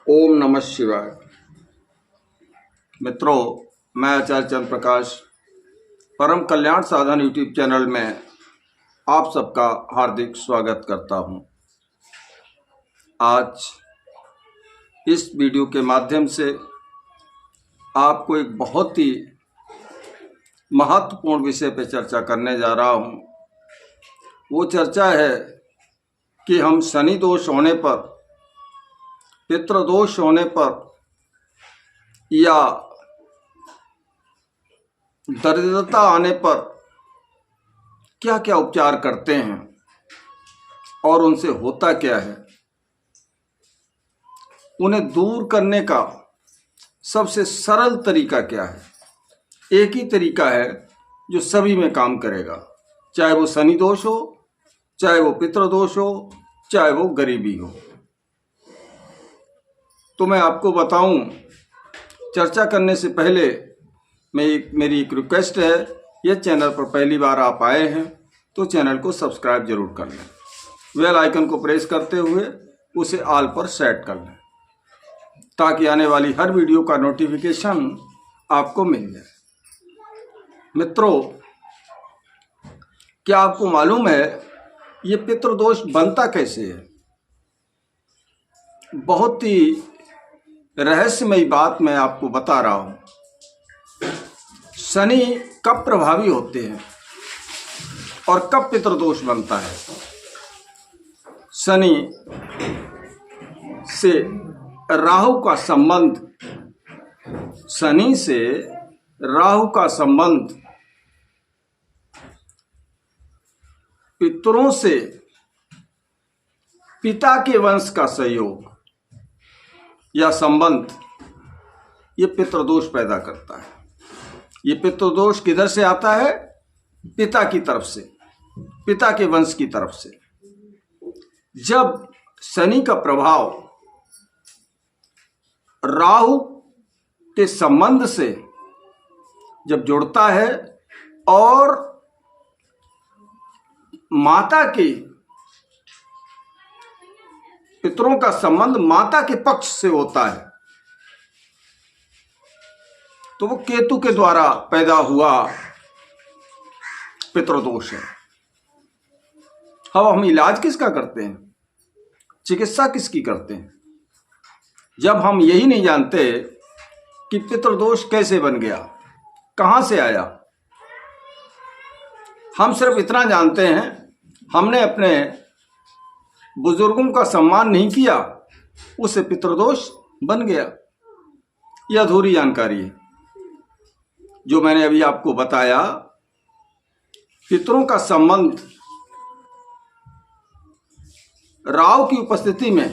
ओम नमः शिवाय। मित्रों, मैं आचार्य चंद्र प्रकाश परम कल्याण साधन यूट्यूब चैनल में आप सबका हार्दिक स्वागत करता हूं। आज इस वीडियो के माध्यम से आपको एक बहुत ही महत्वपूर्ण विषय पर चर्चा करने जा रहा हूं। वो चर्चा है कि हम शनि दोष होने पर, पितृदोष होने पर या दरिद्रता आने पर क्या क्या उपचार करते हैं और उनसे होता क्या है। उन्हें दूर करने का सबसे सरल तरीका क्या है। एक ही तरीका है जो सभी में काम करेगा, चाहे वो शनि दोष हो, चाहे वो पितृदोष हो, चाहे वो गरीबी हो। तो मैं आपको बताऊं, चर्चा करने से पहले मेरी एक रिक्वेस्ट है, यह चैनल पर पहली बार आप आए हैं तो चैनल को सब्सक्राइब जरूर कर लें। बेल आइकन को प्रेस करते हुए उसे ऑल पर सेट कर लें ताकि आने वाली हर वीडियो का नोटिफिकेशन आपको मिल जाए। मित्रों, क्या आपको मालूम है ये पितृदोष बनता कैसे है? बहुत ही रहस्यमयी बात मैं आपको बता रहा हूं। शनि कब प्रभावी होते हैं और कब पितृदोष बनता है? शनि से राहु का संबंध, शनि से राहु का संबंध पितरों से पिता के वंश का सहयोग या संबंध, ये पितृदोष पैदा करता है। ये पितृदोष किधर से आता है? पिता की तरफ से, पिता के वंश की तरफ से। जब शनि का प्रभाव राहु के संबंध से जब जुड़ता है और माता के, पितरों का संबंध माता के पक्ष से होता है, तो वो केतु के द्वारा पैदा हुआ पितृदोष है। हम इलाज किसका करते हैं, चिकित्सा किसकी करते हैं, जब हम यही नहीं जानते कि पितृदोष कैसे बन गया, कहां से आया। हम सिर्फ इतना जानते हैं, हमने अपने बुजुर्गों का सम्मान नहीं किया, उससे पितृदोष बन गया। यह अधूरी जानकारी है जो मैंने अभी आपको बताया। पितरों का संबंध राहु की उपस्थिति में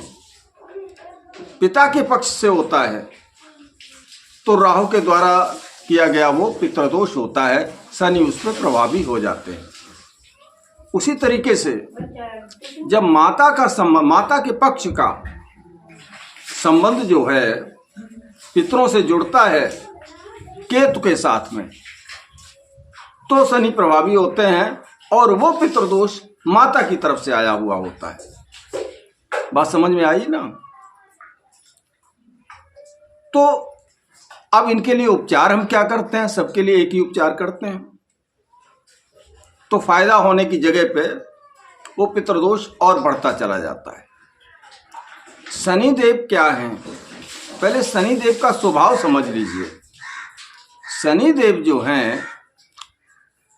पिता के पक्ष से होता है, तो राहु के द्वारा किया गया वो पितृदोष होता है। शनि उस पर प्रभावी हो जाते हैं। उसी तरीके से जब माता का संबंध, माता के पक्ष का संबंध जो है पितरों से जुड़ता है केतु के साथ में, तो शनि प्रभावी होते हैं और वो पितृदोष माता की तरफ से आया हुआ होता है। बात समझ में आई ना? तो अब इनके लिए उपचार हम क्या करते हैं? सबके लिए एक ही उपचार करते हैं, तो फायदा होने की जगह पे वो पितृदोष और बढ़ता चला जाता है। शनिदेव क्या हैं? पहले शनिदेव का स्वभाव समझ लीजिए। शनिदेव जो हैं,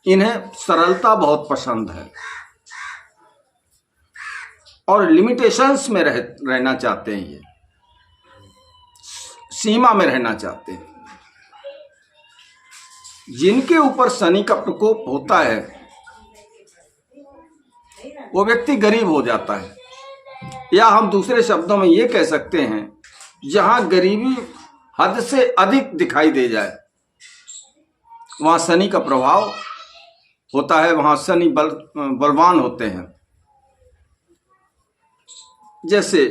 इन्हें सरलता बहुत पसंद है और लिमिटेशंस में रहना चाहते हैं, ये सीमा में रहना चाहते हैं। जिनके ऊपर शनि का प्रकोप होता है वो व्यक्ति गरीब हो जाता है, या हम दूसरे शब्दों में ये कह सकते हैं, जहां गरीबी हद से अधिक दिखाई दे जाए वहां शनि का प्रभाव होता है, वहां शनि बलवान होते हैं। जैसे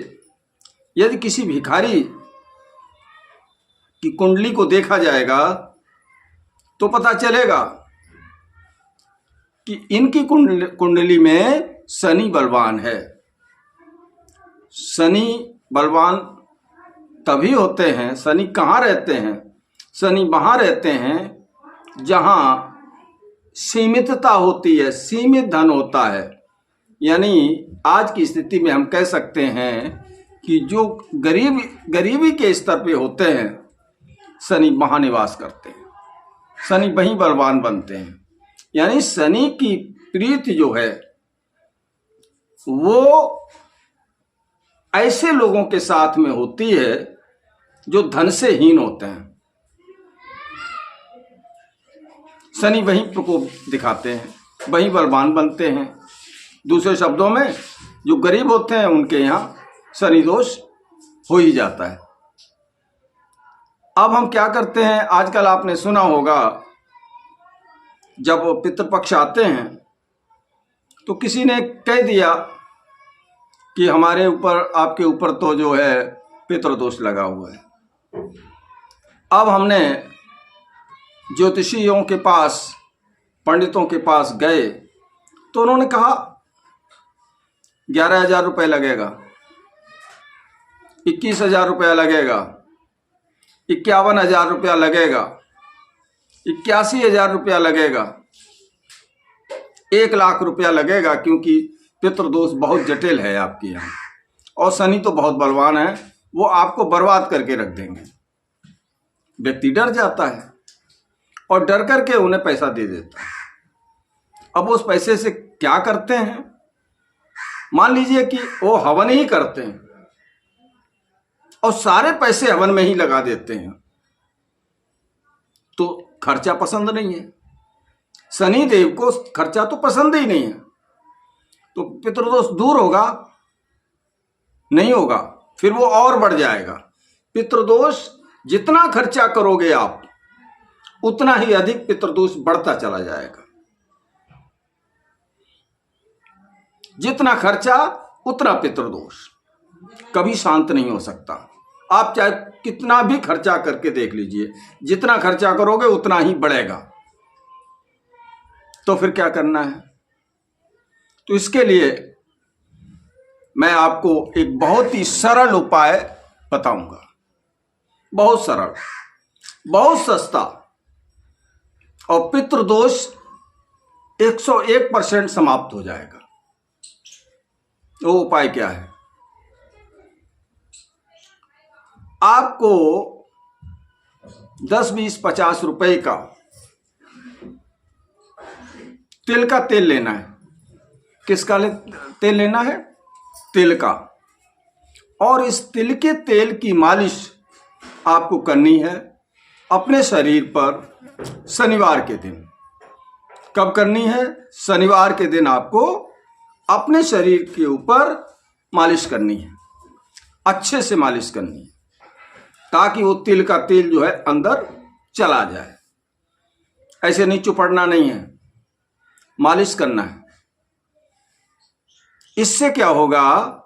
यदि किसी भिखारी की कुंडली को देखा जाएगा तो पता चलेगा कि इनकी कुंडली में शनि बलवान है। शनि बलवान तभी होते हैं, शनि कहाँ रहते हैं? शनि वहाँ रहते हैं जहाँ सीमितता होती है, सीमित धन होता है। यानी आज की स्थिति में हम कह सकते हैं कि जो गरीबी के स्तर पे होते हैं, शनि वहाँ निवास करते हैं, शनि वहीं बलवान बनते हैं। यानी शनि की प्रीति जो है वो ऐसे लोगों के साथ में होती है जो धन से हीन होते हैं। शनि वहीं प्रकोप दिखाते हैं, वहीं बलवान बनते हैं। दूसरे शब्दों में जो गरीब होते हैं उनके यहाँ शनि दोष हो ही जाता है। अब हम क्या करते हैं, आजकल आपने सुना होगा जब पितृपक्ष आते हैं तो किसी ने कह दिया कि हमारे ऊपर, आपके ऊपर तो जो है पितृदोष लगा हुआ है। अब हमने ज्योतिषियों के पास, पंडितों के पास गए तो उन्होंने कहा 11,000 रुपये लगेगा, 21,000 रुपया लगेगा, 51,000 रुपया लगेगा, 81,000 रुपया लगेगा, 1,00,000 रुपया लगेगा, क्योंकि पितृदोष बहुत जटिल है आपके यहाँ और शनि तो बहुत बलवान है, वो आपको बर्बाद करके रख देंगे। व्यक्ति डर जाता है और डर करके उन्हें पैसा दे देता है। अब उस पैसे से क्या करते हैं? मान लीजिए कि वो हवन ही करते हैं और सारे पैसे हवन में ही लगा देते हैं, तो खर्चा पसंद नहीं है। शनि देव को खर्चा तो पसंद ही नहीं है, तो पितृदोष दूर होगा? नहीं होगा, फिर वो और बढ़ जाएगा। पितृदोष जितना खर्चा करोगे आप, उतना ही अधिक पितृदोष बढ़ता चला जाएगा। जितना खर्चा उतना पितृदोष, कभी शांत नहीं हो सकता। आप चाहे कितना भी खर्चा करके देख लीजिए, जितना खर्चा करोगे उतना ही बढ़ेगा। तो फिर क्या करना है? तो इसके लिए मैं आपको एक बहुत ही सरल उपाय बताऊंगा, बहुत सरल, बहुत सस्ता, और पितृदोष 101% समाप्त हो जाएगा। वो उपाय क्या है? आपको 10, 20, 50 रुपए का तिल का तेल लेना है। किसका तेल लेना है? तिल का। और इस तिल के तेल की मालिश आपको करनी है अपने शरीर पर शनिवार के दिन। कब करनी है? शनिवार के दिन आपको अपने शरीर के ऊपर मालिश करनी है, अच्छे से मालिश करनी है, ताकि वो तिल का तेल जो है अंदर चला जाए। ऐसे नहीं चुपड़ना नहीं है, मालिश करना है। इससे क्या होगा?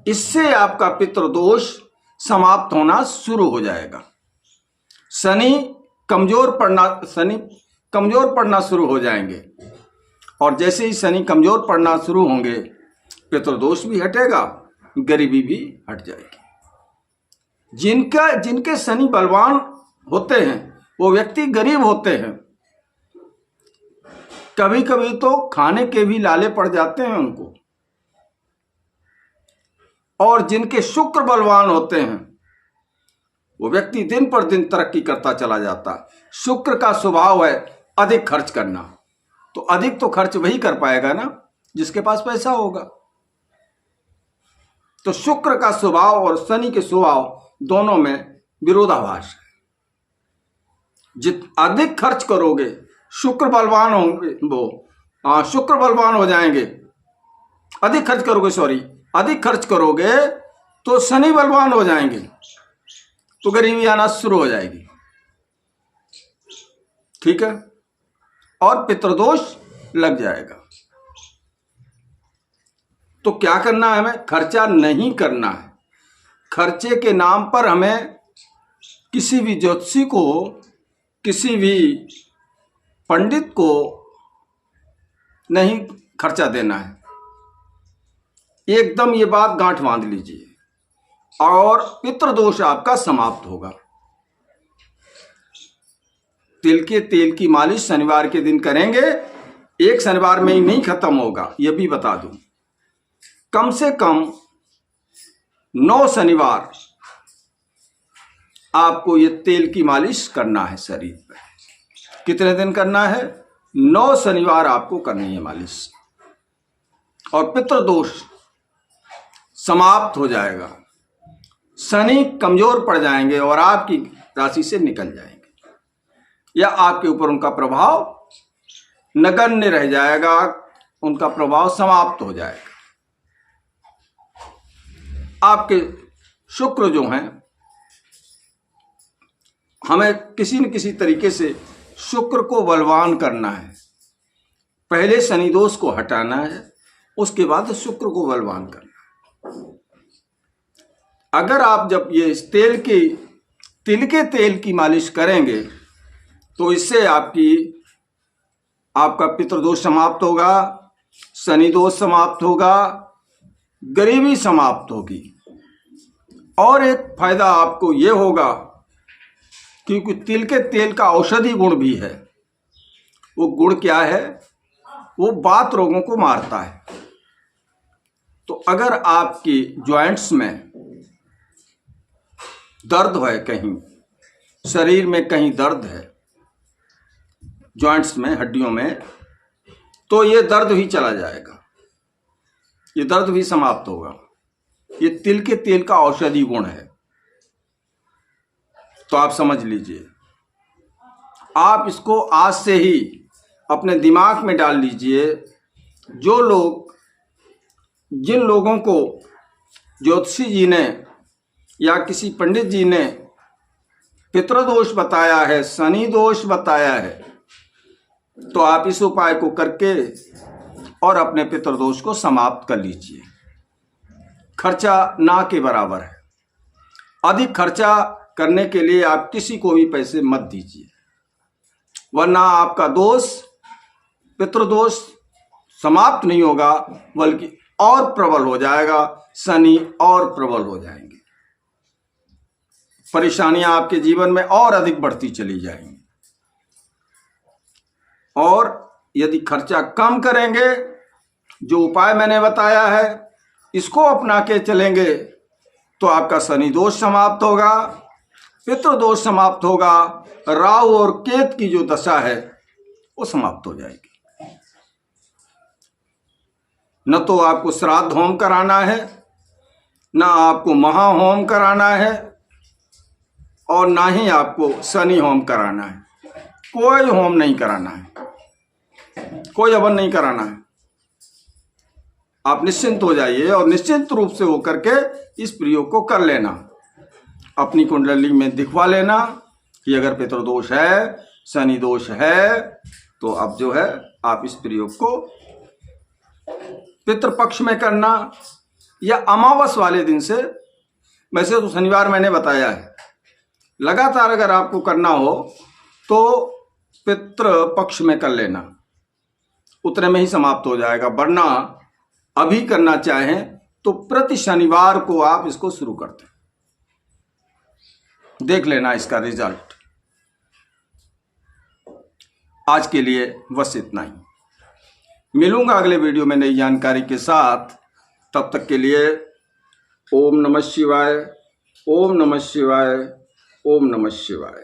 इससे आपका पितृदोष समाप्त होना शुरू हो जाएगा। शनि कमजोर पड़ना शुरू हो जाएंगे, और जैसे ही शनि कमजोर पड़ना शुरू होंगे, पितृदोष भी हटेगा, गरीबी भी हट जाएगी। जिनके शनि बलवान होते हैं वो व्यक्ति गरीब होते हैं। कभी कभी तो खाने के भी लाले पड़ जाते हैं उनको। और जिनके शुक्र बलवान होते हैं वो व्यक्ति दिन पर दिन तरक्की करता चला जाता। शुक्र का स्वभाव है अधिक खर्च करना, तो अधिक तो खर्च वही कर पाएगा ना जिसके पास पैसा होगा। तो शुक्र का स्वभाव और शनि के स्वभाव दोनों में विरोधाभास है। अधिक खर्च करोगे, शुक्र बलवान होंगे, शुक्र बलवान हो जाएंगे। अधिक खर्च करोगे तो शनि बलवान हो जाएंगे, तो गरीबी आना शुरू हो जाएगी। ठीक है? और पितृदोष लग जाएगा। तो क्या करना है? हमें खर्चा नहीं करना है। खर्चे के नाम पर हमें किसी भी ज्योतिषी को, किसी भी पंडित को नहीं खर्चा देना है। एकदम ये बात गांठ बांध लीजिए और पितृदोष आपका समाप्त होगा। तिल के तेल की मालिश शनिवार के दिन करेंगे, एक शनिवार में ही नहीं खत्म होगा, यह भी बता दूं। कम से कम 9 शनिवार आपको ये तेल की मालिश करना है शरीर पर। कितने दिन करना है? 9 शनिवार आपको करनी है मालिश, और पितृदोष समाप्त हो जाएगा। शनि कमजोर पड़ जाएंगे और आपकी राशि से निकल जाएंगे, या आपके ऊपर उनका प्रभाव नगण्य रह जाएगा, उनका प्रभाव समाप्त हो जाएगा। आपके शुक्र जो हैं, हमें किसी न किसी तरीके से शुक्र को बलवान करना है। पहले शनि दोष को हटाना है, उसके बाद शुक्र को बलवान करना है। अगर आप जब ये तिल के तेल की मालिश करेंगे तो इससे आपका पितृदोष समाप्त होगा, शनि दोष समाप्त होगा, गरीबी समाप्त होगी। और एक फायदा आपको ये होगा, क्योंकि तिल के तेल का औषधि गुण भी है। वो गुण क्या है? वो बात रोगों को मारता है। तो अगर आपकी जॉइंट्स में दर्द है, कहीं शरीर में कहीं दर्द है, जॉइंट्स में, हड्डियों में, तो ये दर्द भी चला जाएगा, ये दर्द भी समाप्त होगा। ये तिल के तेल का औषधि गुण है। तो आप समझ लीजिए, आप इसको आज से ही अपने दिमाग में डाल लीजिए। जिन लोगों को ज्योतिषी जी ने या किसी पंडित जी ने पितृदोष बताया है, शनि दोष बताया है, तो आप इस उपाय को करके और अपने पितृदोष को समाप्त कर लीजिए। खर्चा ना के बराबर है। अधिक खर्चा करने के लिए आप किसी को भी पैसे मत दीजिए, वरना आपका दोष, पितृदोष समाप्त नहीं होगा, बल्कि और प्रबल हो जाएगा। शनि और प्रबल हो जाएंगे, परेशानियां आपके जीवन में और अधिक बढ़ती चली जाएंगी। और यदि खर्चा कम करेंगे, जो उपाय मैंने बताया है इसको अपना के चलेंगे, तो आपका शनि दोष समाप्त होगा, पितृदोष समाप्त होगा, राहु और केतु की जो दशा है वो समाप्त हो जाएगी। न तो आपको श्राद्ध होम कराना है, न आपको महा होम कराना है, और ना ही आपको शनि होम कराना है। कोई होम नहीं कराना है, कोई हवन नहीं कराना है। आप निश्चिंत हो जाइए और निश्चिंत रूप से वो करके इस प्रयोग को कर लेना। अपनी कुंडली में दिखवा लेना कि अगर पितृदोष है, शनि दोष है, तो अब जो है आप इस प्रयोग को पितृपक्ष में करना, या अमावस वाले दिन से। वैसे तो शनिवार मैंने बताया है, लगातार अगर आपको करना हो तो पितृपक्ष में कर लेना, उतने में ही समाप्त हो जाएगा। वरना अभी करना चाहें तो प्रति शनिवार को आप इसको शुरू करते, देख लेना इसका रिजल्ट। आज के लिए बस इतना ही। मिलूंगा अगले वीडियो में नई जानकारी के साथ। तब तक के लिए ओम नमः शिवाय, ओम नमः शिवाय, ओम नमः शिवाय।